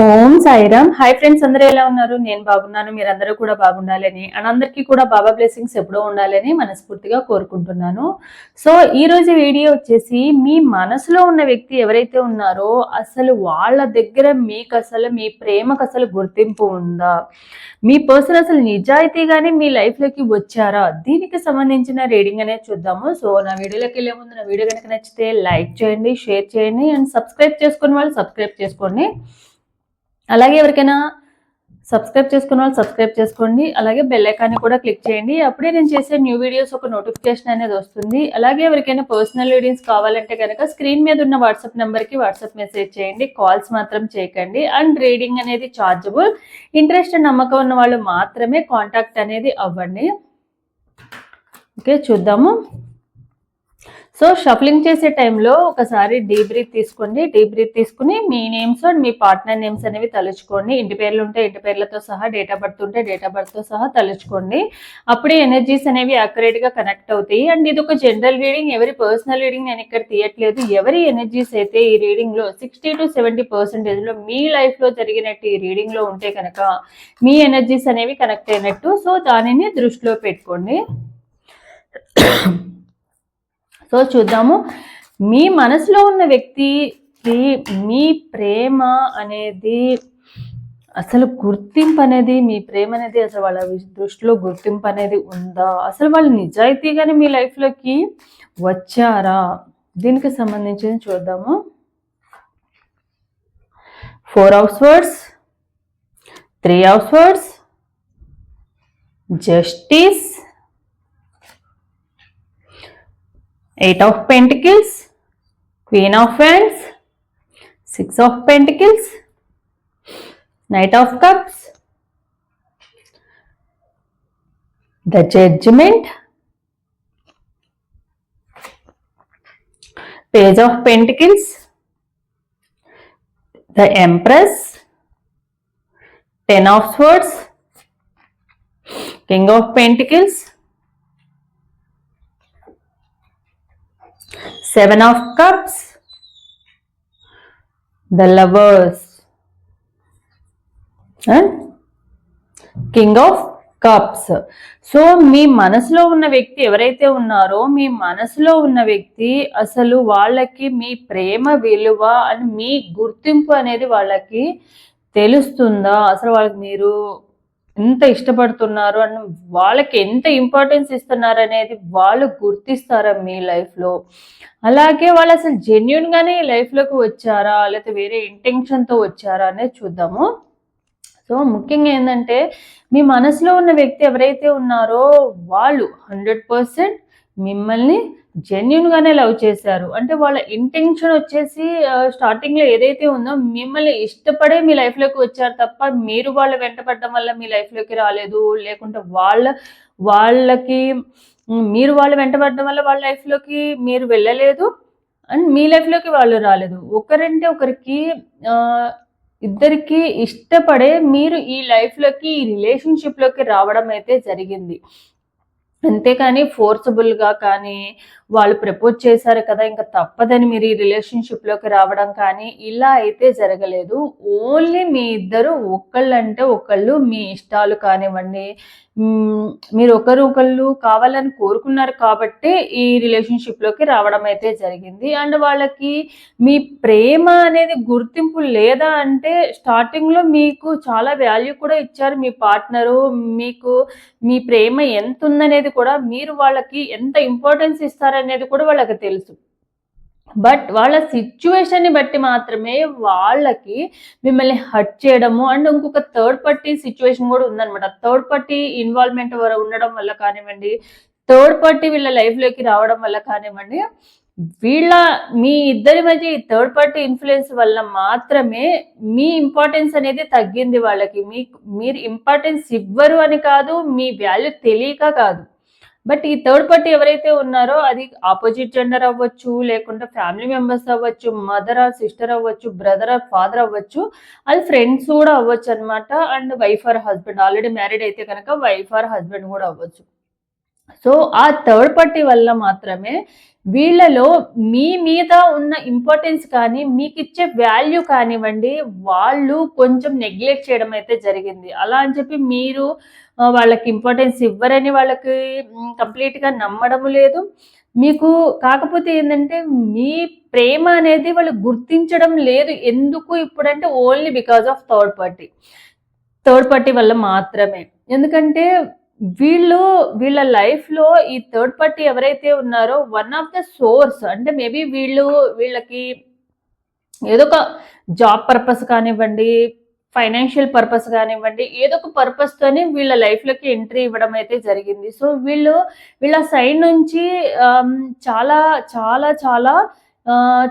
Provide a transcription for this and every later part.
ఓం Sairam. Hi friends, అందరూ ఎలా ఉన్నారు? నేను బాగున్నాను. మీరందరూ కూడా బాగుండాలని అండ్ అందరికీ కూడా బాబా బ్లెస్సింగ్స్ ఎప్పుడూ ఉండాలని మనస్ఫూర్తిగా కోరుకుంటున్నాను. సో ఈ రోజు వీడియో వచ్చేసి, మీ మనసులో ఉన్న వ్యక్తి ఎవరైతే ఉన్నారో అసలు వాళ్ళ దగ్గర మీకు అసలు మీ ప్రేమకు అసలు గుర్తింపు ఉందా? మీ పర్సన్ అసలు నిజాయితీగానే మీ లైఫ్లోకి వచ్చారా? దీనికి సంబంధించిన రీడింగ్ అనేది చూద్దాము. సో నా వీడియోలోకి వెళ్ళే ముందు నా వీడియో కనుక నచ్చితే లైక్ చేయండి, షేర్ చేయండి అండ్ సబ్స్క్రైబ్ చేసుకునే వాళ్ళు సబ్స్క్రైబ్ చేసుకోండి. అలాగే ఎవరికైనా సబ్స్క్రైబ్ చేసుకున్న వాళ్ళు సబ్స్క్రైబ్ చేసుకోండి. అలాగే బెల్ ఐకాన్ని కూడా క్లిక్ చేయండి. అప్పుడే నేను చేసే న్యూ వీడియోస్ ఒక నోటిఫికేషన్ అనేది వస్తుంది. అలాగే ఎవరికైనా పర్సనల్ రీడింగ్స్ కావాలంటే కనుక స్క్రీన్ మీద ఉన్న వాట్సాప్ నెంబర్కి వాట్సాప్ మెసేజ్ చేయండి. కాల్స్ మాత్రం చేయకండి. అండ్ రీడింగ్ అనేది ఛార్జబుల్. ఇంట్రెస్ట్ నమ్మకం ఉన్న వాళ్ళు మాత్రమే కాంటాక్ట్ అనేది అవ్వండి. ఓకే, చూద్దాము. సో షఫలింగ్ చేసే టైంలో ఒకసారి డీప్ బ్రీత్ తీసుకోండి. డీప్ బ్రీత్ తీసుకుని మీ నేమ్స్ అండ్ మీ పార్ట్నర్ నేమ్స్ అనేవి తలుచుకోండి. ఇంటి పేర్లు ఉంటే ఇంటి పేర్లతో సహా, డేట్ ఆఫ్ బర్త్ ఉంటే డేట్ ఆఫ్ బర్త్తో సహా తలుచుకోండి. అప్పుడే ఎనర్జీస్ అనేవి యాక్యురేట్గా కనెక్ట్ అవుతాయి. అండ్ ఇది ఒక జనరల్ రీడింగ్, ఎవరి పర్సనల్ రీడింగ్ నేను ఇక్కడ తీయట్లేదు. ఎవరి ఎనర్జీస్ అయితే ఈ రీడింగ్లో 60 to 70% మీ లైఫ్లో జరిగినట్టు ఈ రీడింగ్లో ఉంటే కనుక మీ ఎనర్జీస్ అనేవి కనెక్ట్ అయినట్టు. సో దానిని దృష్టిలో పెట్టుకోండి. సో చూద్దాము. మీ మనసులో ఉన్న వ్యక్తికి మీ ప్రేమ అనేది అసలు గుర్తింపు అనేది, మీ ప్రేమ అనేది అసలు వాళ్ళ దృష్టిలో గుర్తింపు అనేది ఉందా? అసలు వాళ్ళు నిజాయితీగానే మీ లైఫ్లోకి వచ్చారా? దీనికి సంబంధించి చూద్దాము. 4 of Swords, 3 of Swords, Justice, 8 of Pentacles, Queen of Wands, 6 of Pentacles, Knight of Cups, the Judgment, Page of Pentacles, the Empress, 10 of Swords, King of Pentacles, 7 of Cups, the Lovers and King of Cups. So మీ మనసులో ఉన్న వ్యక్తి ఎవరైతే ఉన్నారో, మీ మనసులో ఉన్న వ్యక్తి అసలు వాళ్ళకి మీ ప్రేమ విలువ అని, మీ గుర్తింపు అనేది వాళ్ళకి తెలుస్తుందా? అసలు వాళ్ళకి మీరు ఎంత ఇష్టపడుతున్నారు అని, వాళ్ళకి ఎంత ఇంపార్టెన్స్ ఇస్తున్నారు అనేది వాళ్ళు గుర్తిస్తారా మీ లైఫ్లో? అలాగే వాళ్ళు అసలు జెన్యున్గానే లైఫ్లోకి వచ్చారా, లేకపోతే వేరే ఇంటెన్షన్తో వచ్చారా అనేది చూద్దాము. సో ముఖ్యంగా ఏంటంటే, మీ మనసులో ఉన్న వ్యక్తి ఎవరైతే ఉన్నారో వాళ్ళు 100% మిమ్మల్ని జెన్యున్గానే లవ్ చేశారు. అంటే వాళ్ళ ఇంటెన్షన్ వచ్చేసి స్టార్టింగ్లో ఏదైతే ఉందో మిమ్మల్ని ఇష్టపడే మీ లైఫ్లోకి వచ్చారు తప్ప మీరు వాళ్ళ వెంటపడడం వల్ల మీ లైఫ్లోకి రాలేదు. లేకుంటే వాళ్ళకి మీరు వాళ్ళు వెంటపడడం వల్ల వాళ్ళ లైఫ్లోకి మీరు వెళ్ళలేదు అండ్ మీ లైఫ్లోకి వాళ్ళు రాలేదు. ఒకరంటే ఒకరికి ఇద్దరికి ఇష్టపడే మీరు ఈ లైఫ్లోకి, ఈ రిలేషన్షిప్లోకి రావడం అయితే జరిగింది. అంతేకాని ఫోర్సబుల్గా కానీ, వాళ్ళు ప్రపోజ్ చేశారు కదా ఇంకా తప్పదని మీరు ఈ రిలేషన్షిప్లోకి రావడం కానీ ఇలా అయితే జరగలేదు. ఓన్లీ మీ ఇద్దరు ఒకళ్ళంటే ఒకళ్ళు మీ ఇష్టాలు కానివ్వండి, మీరు ఒకళ్ళు కావాలని కోరుకున్నారు కాబట్టి ఈ రిలేషన్షిప్లోకి రావడం అయితే జరిగింది. అండ్ వాళ్ళకి మీ ప్రేమ అనేది గుర్తింపు లేదా అంటే, స్టార్టింగ్లో మీకు చాలా వాల్యూ కూడా ఇచ్చారు మీ పార్ట్నరు. మీకు మీ ప్రేమ ఎంత ఉందనేది కూడా, మీరు వాళ్ళకి ఎంత ఇంపార్టెన్స్ ఇస్తారనేది కూడా వాళ్ళకి తెలుసు. బట్ వాళ్ళ సిచ్యువేషన్ని బట్టి మాత్రమే వాళ్ళకి మిమ్మల్ని హర్ట్ చేయడము అండ్ ఇంకొక థర్డ్ పార్టీ సిచ్యువేషన్ కూడా ఉందన్నమాట. థర్డ్ పార్టీ ఇన్వాల్వ్మెంట్ ఉండడం వల్ల కానివ్వండి, థర్డ్ పార్టీ వీళ్ళ లైఫ్లోకి రావడం వల్ల కానివ్వండి, మీ ఇద్దరి మధ్య ఈ థర్డ్ పార్టీ ఇన్ఫ్లుయెన్స్ వల్ల మాత్రమే మీ ఇంపార్టెన్స్ అనేది తగ్గింది వాళ్ళకి. మీరు ఇంపార్టెన్స్ ఇవ్వరు అని కాదు, మీ వాల్యూ తెలియక కాదు. బట్ ఈ థర్డ్ పార్టీ ఎవరైతే ఉన్నారో అది ఆపోజిట్ జెండర్ అవ్వచ్చు, లేకుంటే ఫ్యామిలీ మెంబర్స్ అవ్వచ్చు, మదర్ ఆర్ సిస్టర్ అవ్వచ్చు, బ్రదర్ ఆర్ ఫాదర్ అవ్వచ్చు, అది ఫ్రెండ్స్ కూడా అవ్వచ్చు అనమాట. And wife or husband, already married అయితే కనుక వైఫ్ ఆర్ హస్బెండ్ కూడా అవ్వచ్చు. సో ఆ థర్డ్ పార్టీ వల్ల మాత్రమే వీళ్ళలో మీ మీద ఉన్న ఇంపార్టెన్స్ కానీ, మీకిచ్చే వాల్యూ కానివ్వండి, వాళ్ళు కొంచెం నెగ్లెక్ట్ చేయడం అయితే జరిగింది. అలా అని చెప్పి మీరు వాళ్ళకి ఇంపార్టెన్స్ ఇవ్వరని వాళ్ళకి కంప్లీట్‌గా నమ్మడము లేదు. మీకు కాకపోతే ఏందంటే, మీ ప్రేమ అనేది వాళ్ళు గుర్తించడం లేదు. ఎందుకు ఇప్పుడంటే only because of third party. Third party వల్ల మాత్రమే. ఎందుకంటే వీళ్ళ లైఫ్‌లో ఈ థర్డ్ పార్టీ ఎవరైతే ఉన్నారో వన్ ఆఫ్ ద సోర్స్ అంటే మేబీ వీళ్ళకి ఏదో ఒక జాబ్ పర్పస్ కానివ్వండి, ఫైనాన్షియల్ పర్పస్ కానివ్వండి, ఏదో ఒక పర్పస్‌తోని వీళ్ళ లైఫ్‌లోకి ఎంట్రీ ఇవ్వడం అయితే జరిగింది. సో వీళ్ళ సైడ్ నుంచి చాలా చాలా చాలా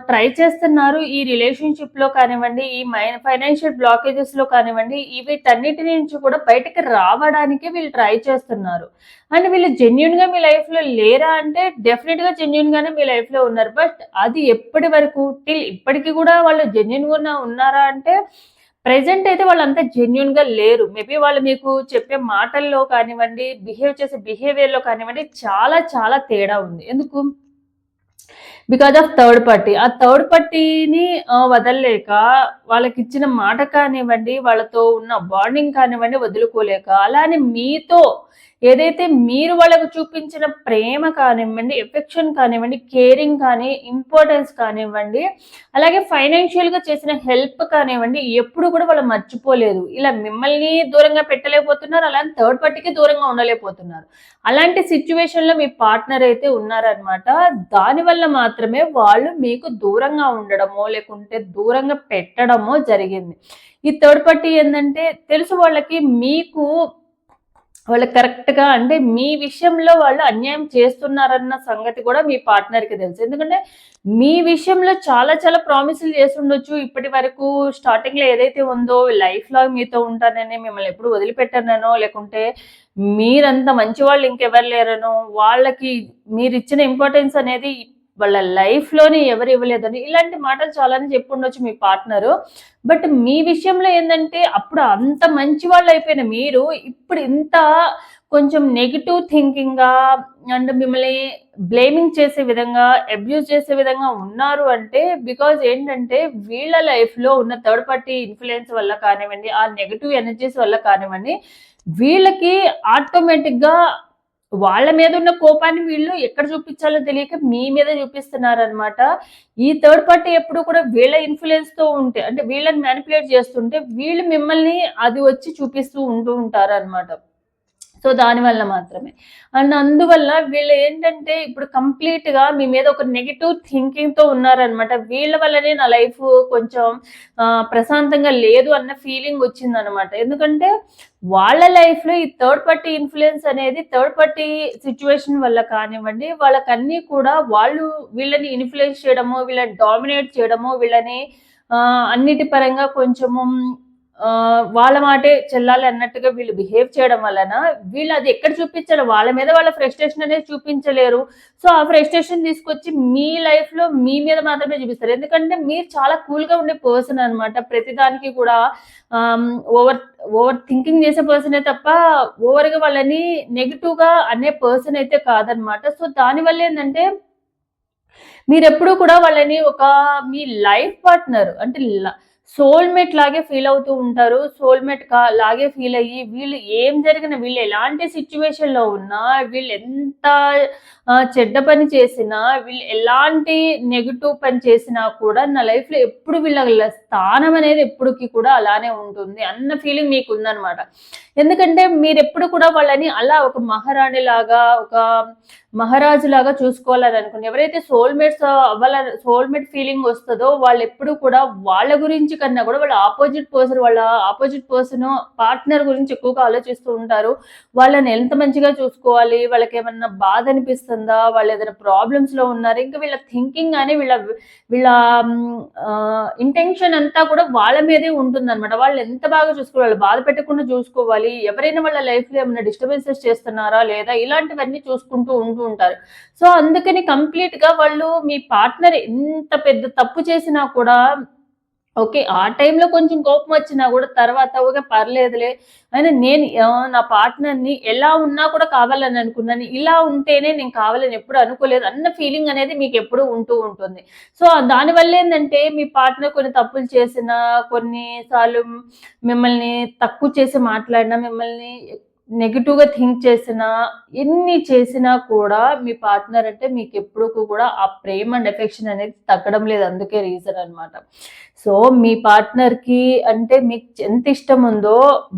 ట్రై చేస్తున్నారు. ఈ రిలేషన్‌షిప్‌లో కానివ్వండి, ఈ ఫైనాన్షియల్ బ్లాకేజెస్‌లో కానివ్వండి, వీటన్నిటి నుంచి కూడా బయటకి రావడానికి వీళ్ళు ట్రై చేస్తున్నారు. అండ్ వీళ్ళు జెన్యూన్‌గా మీ లైఫ్‌లో లేరా అంటే డెఫినిట్‌గా జెన్యూన్‌గానే మీ లైఫ్‌లో ఉన్నారు. బట్ అది ఎప్పటి వరకు ఇప్పటికి కూడా వాళ్ళు జెన్యూన్‌గా ఉన్నారా అంటే ప్రెజెంట్ అయితే వాళ్ళంతా జెన్యూన్‌గా లేరు. మేబీ వాళ్ళు మీకు చెప్పే మాటల్లో కానివ్వండి, బిహేవ్ చేసే బిహేవియర్‌లో కానివ్వండి చాలా చాలా తేడా ఉంది. ఎందుకు? Because of third party. ఆ థర్డ్ పార్టీని వదలలేక వాళ్ళకిచ్చిన మాట కానివ్వండి, వాళ్ళతో ఉన్న బాండింగ్ కానివ్వండి వదులుకోలేక, అలానే మీతో ఏదైతే మీరు వాళ్ళకు చూపించిన ప్రేమ కానివ్వండి, ఎఫెక్షన్ కానివ్వండి, కేరింగ్ కానీ, ఇంపార్టెన్స్ కానివ్వండి, అలాగే ఫైనాన్షియల్‌గా చేసిన హెల్ప్ కానివ్వండి, ఎప్పుడు కూడా వాళ్ళు మర్చిపోలేదు. ఇలా మిమ్మల్ని దూరంగా పెట్టలేకపోతున్నారు. అలానే థర్డ్ పార్టీకి దూరంగా ఉండలేకపోతున్నారు. అలాంటి సిట్యుయేషన్‌లో మీ పార్ట్నర్ అయితే ఉన్నారనమాట. దానివల్ల మాత్రమే వాళ్ళు మీకు దూరంగా ఉండడమో, లేకుంటే దూరంగా పెట్టడమో జరిగింది. ఈ థర్డ్ పార్టీ ఏందంటే తెలుసు వాళ్ళకి మీకు వాళ్ళు కరెక్ట్‌గా అంటే మీ విషయంలో వాళ్ళు అన్యాయం చేస్తున్నారన్న సంగతి కూడా మీ పార్ట్నర్‌కి తెలుసు. ఎందుకంటే మీ విషయంలో చాలా చాలా ప్రామిసులు చేసుండొచ్చు. ఇప్పటి వరకు స్టార్టింగ్‌లో ఏదైతే ఉందో లైఫ్ లాంగ్ మీతో ఉంటానని, మిమ్మల్ని ఎప్పుడు వదిలిపెట్టననో, లేకుంటే మీరంత మంచివాళ్ళు ఇంకెవరు లేరనో, వాళ్ళకి మీరిచ్చిన ఇంపార్టెన్స్ అనేది వాళ్ళ లైఫ్‌లోనే ఎవరు ఇవ్వలేదని ఇలాంటి మాటలు చాలానే చెప్పుండొచ్చు మీ పార్ట్నరు. బట్ మీ విషయంలో ఏందంటే అప్పుడు అంత మంచి వాళ్ళయిపోయిన మీరు ఇప్పుడు ఇంత కొంచెం నెగెటివ్ థింకింగ్‌గా అండ్ మిమ్మల్ని బ్లేమింగ్ చేసే విధంగా, అబ్యూజ్ చేసే విధంగా ఉన్నారు అంటే బికాజ్ ఏంటంటే వీళ్ళ లైఫ్‌లో ఉన్న థర్డ్ పార్టీ ఇన్‌ఫ్లుయెన్స్ వల్ల కానివ్వండి, ఆ నెగెటివ్ ఎనర్జీస్ వల్ల కానివ్వండి, వీళ్ళకి ఆటోమేటిక్‌గా వాళ్ళ మీద ఉన్న కోపాన్ని వీళ్ళు ఎక్కడ చూపించాలో తెలియక మీ మీద చూపిస్తున్నారనమాట. ఈ థర్డ్ పార్టీ ఎప్పుడు కూడా వీళ్ళ ఇన్‌ఫ్లుయెన్స్‌తో ఉంటే అంటే వీళ్ళని మానిప్యులేట్ చేస్తుంటే వీళ్ళు మిమ్మల్ని అది వచ్చి చూపిస్తూ ఉంటారనమాట. సో దానివల్ల మాత్రమే. అండ్ అందువల్ల వీళ్ళు ఏంటంటే ఇప్పుడు కంప్లీట్‌గా మీ మీద ఒక నెగెటివ్ థింకింగ్‌తో ఉన్నారనమాట. వీళ్ళ వల్లనే నా లైఫ్ కొంచెం ప్రశాంతంగా లేదు అన్న ఫీలింగ్ వచ్చిందనమాట. ఎందుకంటే వాళ్ళ లైఫ్‌లో ఈ థర్డ్ పార్టీ ఇన్‌ఫ్లుయెన్స్ అనేది థర్డ్ పార్టీ సిట్యుయేషన్ వల్ల కానివ్వండి, వాళ్ళకన్నీ కూడా వాళ్ళు వీళ్ళని ఇన్‌ఫ్లుయెన్స్ చేయడము, వీళ్ళని డామినేట్ చేయడము, వీళ్ళని అన్నిటి పరంగా కొంచెము వాళ్ళ మాటే చెల్లాలి అన్నట్టుగా వీళ్ళు బిహేవ్ చేయడం వలన వీళ్ళు అది ఎక్కడ చూపించాలి వాళ్ళ మీద వాళ్ళ ఫ్రస్ట్రేషన్ అనేది చూపించలేరు. సో ఆ ఫ్రస్ట్రేషన్ తీసుకొచ్చి మీ లైఫ్‌లో మీ మీద మాత్రమే చూపిస్తారు. ఎందుకంటే మీరు చాలా కూల్‌గా ఉండే పర్సన్ అనమాట. ప్రతిదానికి కూడా ఆహ్, ఓవర్ ఓవర్ థింకింగ్ చేసే పర్సనే తప్ప ఓవర్‌గా వాళ్ళని నెగెటివ్‌గా అనే పర్సన్ అయితే కాదనమాట. సో దానివల్ల ఏందంటే మీరెప్పుడూ కూడా వాళ్ళని మీ లైఫ్ పార్ట్నర్ అంటే సోల్‌మేట్ లాగే ఫీల్ అవుతూ ఉంటారు. సోల్‌మేట్ లాగే ఫీల్ అయ్యి వీళ్ళు ఏం జరిగినా, వీళ్ళు ఎలాంటి సిట్యుయేషన్‌లో ఉన్నా, వీళ్ళు ఎంత చెడ్డ పని చేసినా, వీళ్ళు ఎలాంటి నెగెటివ్ పని చేసినా కూడా నా లైఫ్‌లో ఎప్పుడు వీళ్ళ స్థానం అనేది ఎప్పటికి కూడా అలానే ఉంటుంది అన్న ఫీలింగ్ మీకుందనమాట. ఎందుకంటే మీరెప్పుడు కూడా వాళ్ళని అలా ఒక మహారాణిలాగా, ఒక మహారాజులాగా చూసుకోవాలని అనుకుని ఎవరైతే సోల్‌మేట్ ఫీలింగ్ వస్తదో వాళ్ళెప్పుడు కూడా వాళ్ళ గురించి కన్నా కూడా వాళ్ళ ఆపోజిట్ పర్సన్ పార్ట్నర్ గురించి ఎక్కువగా ఆలోచిస్తూ ఉంటారు. వాళ్ళని ఎంత మంచిగా చూసుకోవాలి, వాళ్ళకేమన్నా బాధ అనిపిస్తుందా, వాళ్ళేదైనా ప్రాబ్లమ్స్‌లో ఉన్నారా, ఇంకా వీళ్ళ థింకింగ్ గాని వీళ్ళ ఇంటెన్షన్ అంతా కూడా వాళ్ళ మీదే ఉంటుందన్నమాట. వాళ్ళు ఎంత బాగా చూసుకోవాలి, వాళ్ళు బాధ పెట్టకుండా చూసుకోవాలి, ఎవరైనా వాళ్ళ లైఫ్‌లో ఏమైనా డిస్టర్బెన్సెస్ చేస్తున్నారా లేదా ఇలాంటివన్నీ చూసుకుంటూ ఉంటారు. సో అందుకని కంప్లీట్‌గా వాళ్ళు మీ పార్ట్నర్ ఎంత పెద్ద తప్పు చేసినా కూడా ఓకే. ఆ టైంలో కొంచెం కోపం వచ్చినా గూడా తర్వాత ఓకే. పర్లేదులే అని నేను నా పార్ట్నర్‌ని ఎలా ఉన్నా కూడా కావాలని అనుకున్నాను. ఇలా ఉంటేనే నేను కావాలని ఎప్పుడు అనుకోలేదు అన్న ఫీలింగ్ అనేది మీకెప్పుడూ ఉంటూ ఉంటుంది. సో, దానివల్ల ఏందంటే మీ పార్ట్నర్ కొన్ని తప్పులు చేసినా, కొన్ని సార్లు మిమ్మల్ని తక్కువ చేసి మాట్లాడినా, మిమ్మల్ని నెగెటివ్‌గా థింక్ చేసినా, ఎన్ని చేసినా కూడా మీ పార్ట్నర్ అంటే మీకెప్పుడు కూడా ఆ ప్రేమ అండ్ ఎఫెక్షన్ అనేది తగ్గడం లేదు. అందుకే రీజన్ అన్నమాట. సో, మీ పార్ట్నర్‌కి అంటే మీకు ఎంత ఇష్టముందో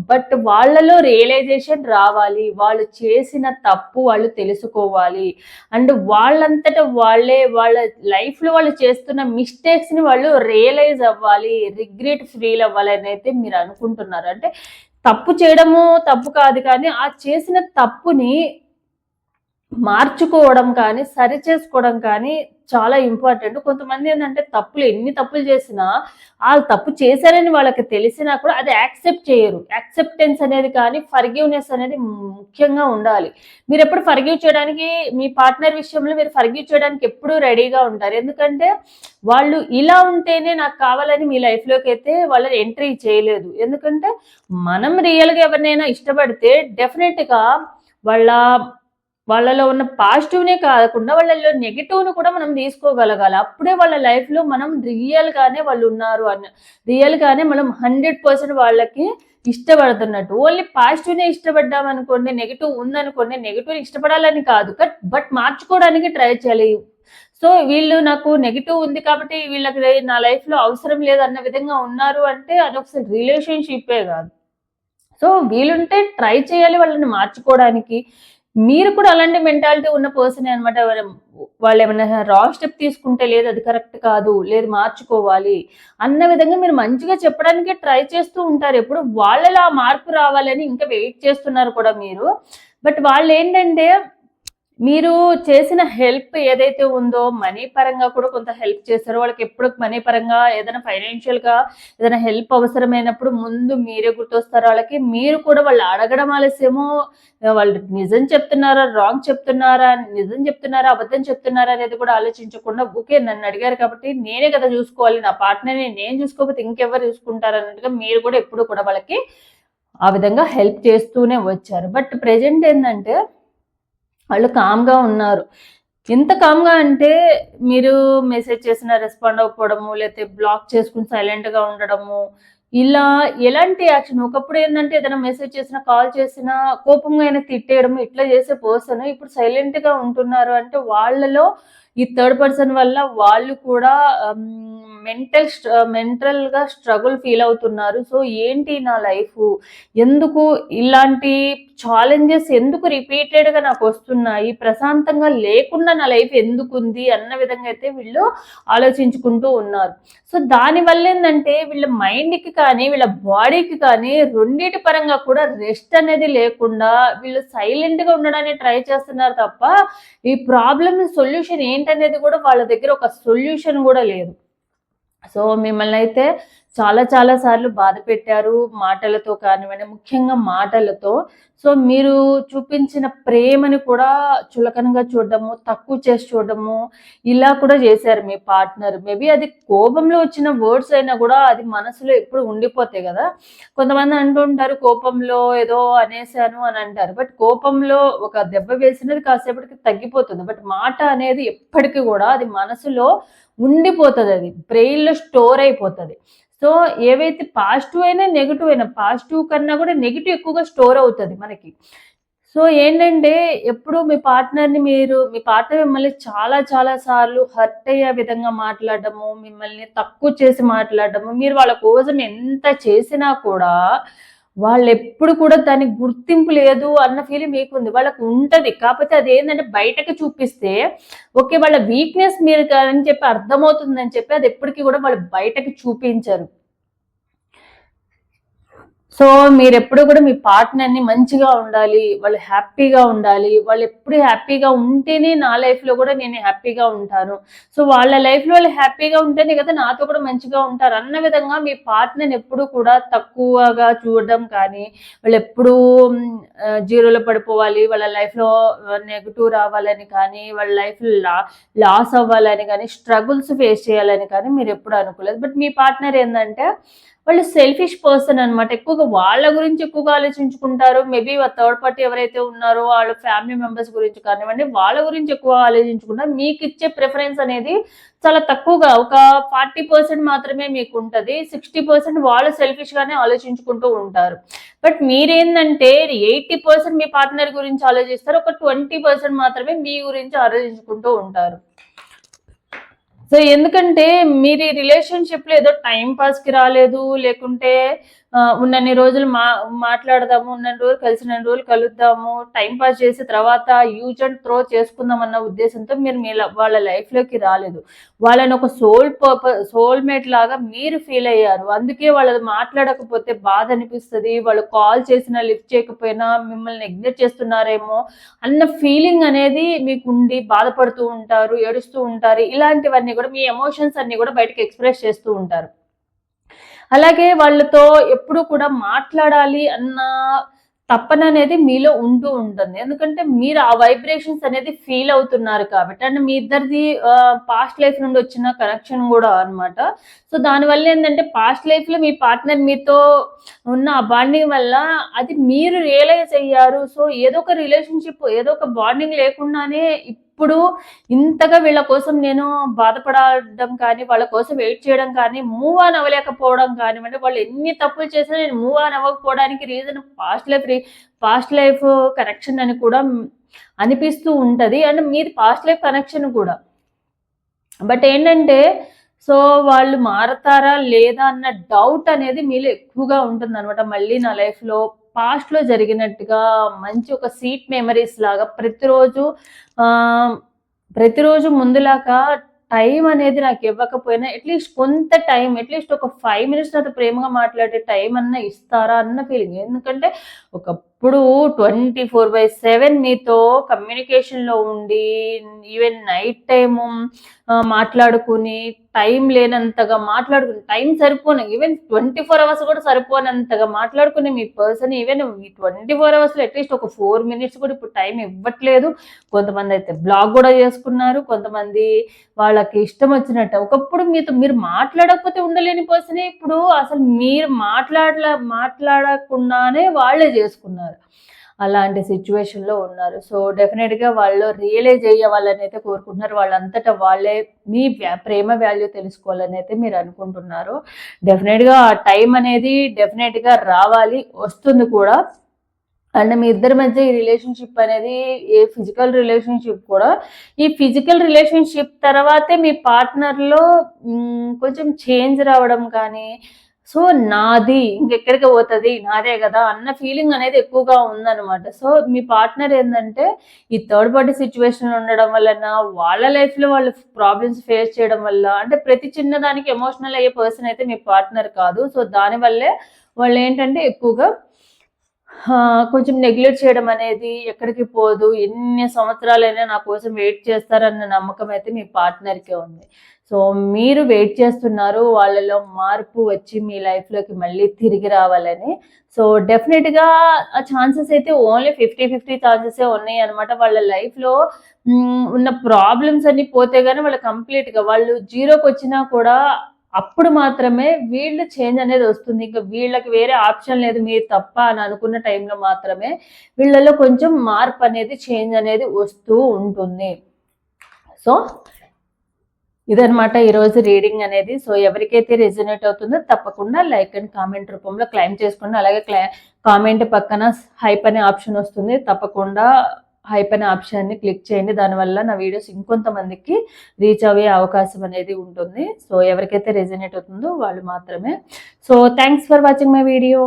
బట్ వాళ్ళలో రియలైజేషన్ రావాలి. వాళ్ళు చేసిన తప్పు వాళ్ళు తెలుసుకోవాలి. అండ్ వాళ్ళంతట వాళ్ళే వాళ్ళ లైఫ్‌లో వాళ్ళు చేస్తున్న మిస్టేక్స్‌ని వాళ్ళు రియలైజ్ అవ్వాలి. రిగ్రెట్ ఫీల్ అవ్వాలనైతే మీరు అనుకుంటున్నారు. అంటే తప్పు చేయడము తప్పు కాదు కానీ, ఆ చేసిన తప్పుని మార్చుకోవడం కానీ, సరిచేసుకోవడం కానీ చాలా ఇంపార్టెంట్. కొంతమంది ఏందంటే ఎన్ని తప్పులు చేసినా, ఆళ్ళు తప్పు చేశారని వాళ్ళకి తెలిసినా కూడా అది యాక్సెప్ట్ చేయరు. యాక్సెప్టెన్స్ అనేది కానీ, ఫర్‌గివ్‌నెస్ అనేది ముఖ్యంగా ఉండాలి. మీరెప్పుడు ఫర్‌గివ్ చేయడానికి మీ పార్ట్నర్ విషయంలో మీరు ఫర్‌గివ్ చేయడానికి ఎప్పుడూ రెడీగా ఉంటారు. ఎందుకంటే వాళ్ళు ఇలా ఉంటేనే నాకు కావాలని మీ లైఫ్‌లోకైతే వాళ్ళని ఎంట్రీ చేయలేదు. ఎందుకంటే మనం రియల్‌గా ఎవరినైనా ఇష్టపడితే డెఫినెట్‌గా వాళ్ళ వాళ్ళలో ఉన్న పాజిటివ్‌నే కాకుండా వాళ్ళలో నెగెటివ్‌ని కూడా మనం తీసుకోగలగాలి. అప్పుడే వాళ్ళ లైఫ్‌లో మనం రియల్‌గానే వాళ్ళున్నారు రియల్‌గానే మనం 100% వాళ్ళకి ఇష్టపడుతున్నట్టు. ఓన్లీ పాజిటివ్‌నే ఇష్టపడ్డామనుకోండి, నెగెటివ్ ఉందనుకోండి, నెగెటివ్‌ని ఇష్టపడాలని కాదు. బట్ మార్చుకోవడానికి ట్రై చేయాలి. సో, వీళ్ళు నాకు నెగెటివ్ ఉంది కాబట్టి వీళ్ళకి నా లైఫ్‌లో అవసరం లేదన్న విధంగా ఉన్నారు అంటే అదొక రిలేషన్‌షిప్పే గాదు. సో, వీలుంటే ట్రై చేయాలి వాళ్ళని మార్చుకోవడానికి. మీరు కూడా అలాంటి మెంటాలిటీ ఉన్న పర్సనే అనమాట. వాళ్ళేమన్నా రాంగ్ స్టెప్ తీసుకుంటే లేదు అది కరెక్ట్ కాదు, లేదు మార్చుకోవాలి అన్న విధంగా మీరు మంచిగా చెప్పడానికే ట్రై చేస్తూ ఉంటారు. ఎప్పుడు వాళ్ళలో ఆ మార్పు రావాలని ఇంకా వెయిట్ చేస్తున్నారు కూడా మీరు. బట్ వాళ్ళేంటంటే మీరు చేసిన హెల్ప్ ఏదైతే ఉందో మనీ పరంగా కూడా కొంత హెల్ప్ చేశారు. వాళ్ళకెప్పుడు మనీ పరంగా ఏదైనా ఫైనాన్షియల్‌గా ఏదైనా హెల్ప్ అవసరమైనప్పుడు ముందు మీరే గుర్తొస్తారు ఆళ్ళకి. మీరు కూడా వాళ్ళు అడగడం ఆలస్యమో, వాళ్ళు నిజం చెప్తున్నారా? రాంగ్ చెప్తున్నారా? నిజం చెప్తున్నారా? అబద్ధం చెప్తున్నారా? అనేది కూడా ఆలోచించకుండా ఓకే. నన్నడిగారు కాబట్టి నేనే కదా చూసుకోవాలి. నా పార్ట్నర్‌ని నేను చూసుకోకపోతే ఇంకెవరు చూసుకుంటారన్నట్టుగా మీరు కూడా ఎప్పుడు కూడా వాళ్ళకి ఆ విధంగా హెల్ప్ చేస్తూనే వచ్చారు. బట్ ప్రెజెంట్ ఏందంటే వాళ్ళు కామ్‌గా ఉన్నారు. ఎంత కామ్‌గా అంటే మీరు మెసేజ్ చేసినా రెస్పాండ్ అవ్వకపోవడము, లేతే బ్లాక్ చేసుకొని సైలెంట్‌గా ఉండడము, ఇలా ఎలాంటి యాక్షన్ ఒకప్పుడు ఏందంటే ఏదైనా మెసేజ్ చేసినా, కాల్ చేసినా కోపంగా అయినా తిట్టేయడం ఇట్లా చేసే పర్సన్ ఇప్పుడు సైలెంట్‌గా ఉంటున్నారు అంటే వాళ్ళలో ఈ థర్డ్ పర్సన్ వల్ల వాళ్ళు కూడా మెంటల్‌గా స్ట్రగుల్ ఫీల్ అవుతున్నారు. సో, ఏంటి నా లైఫు? ఎందుకు ఇలాంటి ఛాలెంజెస్ ఎందుకు రిపీటెడ్‌గా నాకొస్తున్నాయి? ప్రశాంతంగా లేకుండా నా లైఫ్ ఎందుకుంది? అన్న విధంగా అయితే వీళ్ళు ఆలోచించుకుంటూ ఉన్నారు. సో, దానివల్లేందంటే వీళ్ళ మైండ్‌కి కానీ, వీళ్ళ బాడీకి కానీ రెండిటి పరంగా కూడా రెస్ట్ అనేది లేకుండా వీళ్ళు సైలెంట్‌గా ఉండడానికి ట్రై చేస్తున్నారు తప్ప, ఈ ప్రాబ్లమ్ సొల్యూషన్ ఏంటనేది కూడా వాళ్ళ దగ్గర ఒక సొల్యూషన్ గూడా లేదు. సో, మిమ్మల్నయితే చాలా చాలా సార్లు బాధపెట్టారు. మాటలతో కానివ్వండి, ముఖ్యంగా మాటలతో. సో, మీరు చూపించిన ప్రేమని కూడా చులకనగా చూడడము, తక్కువ చేసి చూడడము, ఇలా కూడా చేశారు మీ పార్ట్నర్. మేబీ అది కోపంలో వచ్చిన వర్డ్స్ అయినా కూడా అది మనసులో ఎప్పుడు ఉండిపోతాయి గదా! కొంతమంది అంటూ ఉంటారు, కోపంలో ఏదో అనేసాను అని అంటారు. బట్ కోపంలో ఒక దెబ్బ వేసినది కాసేపటికి తగ్గిపోతుంది. బట్ మాట అనేది ఎప్పటికి గూడా అది మనసులో ఉండిపోతదది. బ్రెయిన్‌లో స్టోర్ అయిపోతది. సో, ఏవైతే పాజిటివ్ అయినా, నెగెటివ్ అయినా పాజిటివ్ కన్నా కూడా నెగెటివ్ ఎక్కువగా స్టోర్ అవుతది మనకి. సో, ఏంటంటే ఎప్పుడు మీ పార్ట్నర్ మిమ్మల్ని చాలా చాలా సార్లు హర్ట్ అయ్యే విధంగా మాట్లాడడము, మిమ్మల్ని తక్కువ చేసి మాట్లాడడము, మీరు వాళ్ళ కోసం ఎంత చేసినా కూడా వాళ్ళెప్పుడు కూడా దానికి గుర్తింపు లేదు అన్న ఫీలింగ్ మీకుంది. వాళ్ళకి ఉంటది. కాపోతే అదేంటంటే బయటకి చూపిస్తే ఓకే. వాళ్ళ వీక్‌నెస్ మీరు అని చెప్పి అర్థమవుతుందని చెప్పి అది ఎప్పటికి కూడా వాళ్ళు బయటకి చూపించరు. సో మీరెప్పుడు కూడా మీ పార్ట్నర్ని మంచిగా ఉండాలి, వాళ్ళు హ్యాపీగా ఉండాలి, వాళ్ళు ఎప్పుడు హ్యాపీగా ఉంటేనే నా లైఫ్లో కూడా నేను హ్యాపీగా ఉంటాను, సో వాళ్ళ లైఫ్లో వాళ్ళు హ్యాపీగా ఉంటేనే కదా నాతో కూడా మంచిగా ఉంటారు అన్న విధంగా మీ పార్ట్నర్ని ఎప్పుడు కూడా తక్కువగా చూడడం కానీ, వాళ్ళు ఎప్పుడూ జీరోలో పడిపోవాలి, వాళ్ళ లైఫ్లో నెగిటివ్ రావాలని కానీ, వాళ్ళ లైఫ్ లాస్ అవ్వాలని కానీ, స్ట్రగుల్స్ ఫేస్ చేయాలని కానీ మీరు ఎప్పుడు అనుకోలేదు. బట్ మీ పార్ట్నర్ ఏంటంటే వాళ్ళు సెల్ఫిష్ పర్సన్ అనమాట. ఎక్కువగా వాళ్ళ గురించి ఎక్కువగా ఆలోచించుకుంటారు. మేబీ థర్డ్ పార్టీ ఎవరైతే ఉన్నారో వాళ్ళ ఫ్యామిలీ మెంబర్స్ గురించి కానివ్వండి, వాళ్ళ గురించి ఎక్కువ ఆలోచించుకుంటారు. మీకు ఇచ్చే ప్రిఫరెన్స్ అనేది చాలా తక్కువగా, ఒక 40% మాత్రమే మీకు ఉంటది. 60% వాళ్ళు సెల్ఫిష్ గానే ఆలోచించుకుంటూ ఉంటారు. బట్ మీరేందంటే 80% మీ పార్ట్నర్ గురించి ఆలోచిస్తారు. ఒక 20% మాత్రమే మీ గురించి ఆలోచించుకుంటూ ఉంటారు. సో ఎందుకంటే మీరు ఈ రిలేషన్షిప్లో ఏదో టైం పాస్కి రాలేదు, లేకుంటే ఉన్నన్ని రోజులు మాట్లాడదాము, ఉన్నన్ని రోజులు కలిసినన్ని రోజులు కలుద్దాము, టైం పాస్ చేసి తర్వాత యూజ్ అండ్ త్రో చేసుకుందాం అన్న ఉద్దేశంతో మీరు వాళ్ళ లైఫ్లోకి రాలేదు. వాళ్ళని ఒక సోల్మేట్ లాగా మీరు ఫీల్ అయ్యారు. అందుకే వాళ్ళది మాట్లాడకపోతే బాధ అనిపిస్తుంది, వాళ్ళు కాల్ చేసినా లిఫ్ట్ చేయకపోయినా మిమ్మల్ని నెగ్లెక్ట్ చేస్తున్నారేమో అన్న ఫీలింగ్ అనేది మీకు ఉండి బాధపడుతూ ఉంటారు, ఏడుస్తూ ఉంటారు. ఇలాంటివన్నీ కూడా మీ ఎమోషన్స్ అన్ని కూడా బయటకు ఎక్స్ప్రెస్ చేస్తూ ఉంటారు. అలాగే వాళ్ళతో ఎప్పుడు కూడా మాట్లాడాలి అన్న తపన అనేది మీలో ఉంటూ ఉంటుంది. ఎందుకంటే మీరు ఆ వైబ్రేషన్స్ అనేది ఫీల్ అవుతున్నారు కాబట్టి, అండ్ మీ ఇద్దరిది పాస్ట్ లైఫ్ నుండి వచ్చిన కనెక్షన్ కూడా అనమాట. సో దానివల్ల ఏంటంటే పాస్ట్ లైఫ్లో మీ పార్ట్నర్ మీతో ఉన్న ఆ బాండింగ్ వల్ల అది మీరు రియలైజ్ అయ్యారు. సో ఏదో ఒక రిలేషన్షిప్, ఏదో ఒక బాండింగ్ లేకుండానే ఇప్పుడు ఇంతగా వీళ్ళ కోసం నేను బాధపడడం కానీ, వాళ్ళ కోసం వెయిట్ చేయడం కానీ, మూవ్ ఆన్ అవ్వలేకపోవడం కానివ్వండి, వాళ్ళు ఎన్ని తప్పులు చేసినా నేను మూవ్ ఆన్ అవ్వకపోవడానికి రీజన్ పాస్ట్ లైఫ్ కనెక్షన్ అని కూడా అనిపిస్తూ ఉంటుంది. అండ్ మీది పాస్ట్ లైఫ్ కనెక్షన్ కూడా. బట్ ఏంటంటే సో వాళ్ళు మారతారా లేదా అన్న డౌట్ అనేది మీలో ఎక్కువగా ఉంటుంది అనమాట. మళ్ళీ నా లైఫ్లో పాస్ట్లో జరిగినట్టుగా మంచి ఒక స్వీట్ మెమరీస్ లాగా ప్రతిరోజు ముందులాగా టైం అనేది నాకు ఇవ్వకపోయినా అట్లీస్ట్ కొంత టైం, అట్లీస్ట్ ఒక 5 minutes నాతో ప్రేమగా మాట్లాడే టైం అన్నా ఇస్తారా అన్న ఫీలింగ్. ఎందుకంటే ఒకప్పుడు 24/7 మీతో కమ్యూనికేషన్లో ఉండి, ఈవెన్ నైట్ టైము మాట్లాడుకుని, టైం లేనంతగా మాట్లాడుకుని, టైం సరిపోను, ఈవెన్ 24 hours కూడా సరిపోనంతగా మాట్లాడుకునే మీ పర్సన్ ఈవెన్ 24 hours అట్లీస్ట్ ఒక 4 minutes కూడా ఇప్పుడు టైం ఇవ్వట్లేదు. కొంతమంది అయితే బ్లాక్ కూడా చేసుకున్నారు, కొంతమంది వాళ్ళకి ఇష్టం వచ్చినట్టు. ఒకప్పుడు మీరు మాట్లాడకపోతే ఉండలేని పర్సనే ఇప్పుడు అసలు మీరు మాట్లాడకుండానే వాళ్ళే చేసుకున్నారు. అలాంటి సిచ్యువేషన్లో ఉన్నారు. సో డెఫినెట్గా వాళ్ళు రియలైజ్ అయ్యే వాళ్ళని అయితే కోరుకుంటున్నారు. వాళ్ళంతటా వాళ్ళే మీ ప్రేమ వాల్యూ తెలుసుకోవాలని అయితే మీరు అనుకుంటున్నారు. డెఫినెట్గా ఆ టైం అనేది డెఫినెట్గా రావాలి, వస్తుంది కూడా. అండ్ మీ ఇద్దరి మధ్య ఈ రిలేషన్షిప్ అనేది ఏ ఫిజికల్ రిలేషన్షిప్ కూడా, ఈ ఫిజికల్ రిలేషన్షిప్ తర్వాతే మీ పార్ట్నర్లో కొంచెం చేంజ్ రావడం కానీ, సో నాది ఇంకెక్కడికి పోతుంది, నాదే కదా అన్న ఫీలింగ్ అనేది ఎక్కువగా ఉందన్నమాట. సో మీ పార్ట్నర్ ఏంటంటే ఈ థర్డ్ పార్టీ సిచ్యువేషన్ ఉండడం వలన, వాళ్ళ లైఫ్లో వాళ్ళు ప్రాబ్లమ్స్ ఫేస్ చేయడం వల్ల, అంటే ప్రతి చిన్నదానికి ఎమోషనల్ అయ్యే పర్సన్ అయితే మీ పార్ట్నర్ కాదు. సో దానివల్లే వాళ్ళు ఏంటంటే ఎక్కువగా కొంచెం నెగ్లెక్ట్ చేయడం అనేది ఎక్కడికి పోదు, ఎన్ని సంవత్సరాలైనా నా కోసం వెయిట్ చేస్తారన్న నమ్మకం అయితే మీ పార్ట్నర్కే ఉంది. సో మీరు వెయిట్ చేస్తున్నారు వాళ్ళలో మార్పు వచ్చి మీ లైఫ్లోకి మళ్ళీ తిరిగి రావాలని. సో డెఫినెట్గా ఆ ఛాన్సెస్ అయితే ఓన్లీ 50-50 ఛాన్సెసే ఉన్నాయి అనమాట. వాళ్ళ లైఫ్లో ఉన్న ప్రాబ్లమ్స్ అన్ని పోతే కానీ వాళ్ళు కంప్లీట్గా వాళ్ళు జీరోకి వచ్చినా కూడా అప్పుడు మాత్రమే వీళ్ళు చేంజ్ అనేది వస్తుంది. ఇంకా వీళ్ళకి వేరే ఆప్షన్ లేదు మీరు తప్ప అని అనుకున్న టైంలో మాత్రమే వీళ్ళలో కొంచెం మార్పు అనేది, చేంజ్ అనేది వస్తూ ఉంటుంది. సో ఇదనమాట ఈరోజు రీడింగ్ అనేది. సో ఎవరికైతే రెజొనేట్ అవుతుందో తప్పకుండా లైక్ అండ్ కామెంట్ రూపంలో క్లైమ్ చేసుకోండి. అలాగే కామెంట్ పక్కన హైప్ అనే ఆప్షన్ వస్తుంది, తప్పకుండా హైప్ అనే ఆప్షన్ని క్లిక్ చేయండి. దానివల్ల నా వీడియోస్ ఇంకొంతమందికి రీచ్ అయ్యే అవకాశం అనేది ఉంటుంది. సో ఎవరికైతే రెజొనేట్ అవుతుందో వాళ్ళు మాత్రమే. So thanks for watching my video.